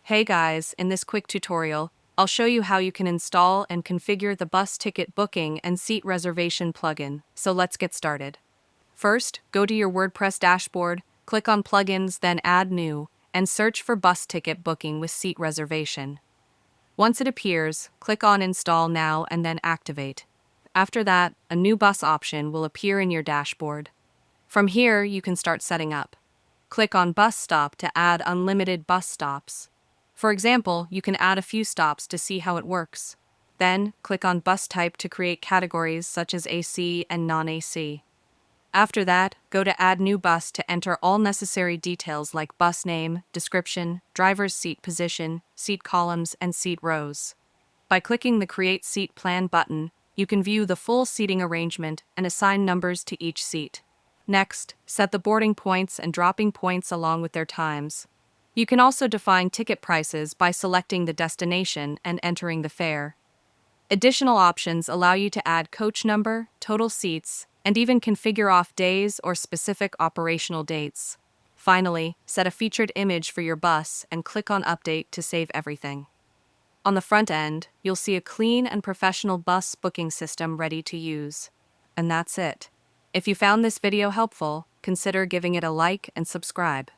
Hey guys, in this quick tutorial, I'll show you how you can install and configure the bus ticket booking and seat reservation plugin, so let's get started. First, go to your WordPress dashboard, click on Plugins, then Add New, and search for bus ticket booking with seat reservation. Once it appears, click on Install Now and then Activate. After that, a new bus option will appear in your dashboard. From here, you can start setting up. Click on Bus Stop to add unlimited bus stops. For example, you can add a few stops to see how it works. Then, click on Bus Type to create categories such as AC and non-AC. After that, go to Add New Bus to enter all necessary details like bus name, description, driver's seat position, seat columns, and seat rows. By clicking the Create Seat Plan button, you can view the full seating arrangement and assign numbers to each seat. Next, set the boarding points and dropping points along with their times. You can also define ticket prices by selecting the destination and entering the fare. Additional options allow you to add coach number, total seats, and even configure off days or specific operational dates. Finally, set a featured image for your bus and click on Update to save everything. On the front end, you'll see a clean and professional bus booking system ready to use. And that's it. If you found this video helpful, consider giving it a like and subscribe.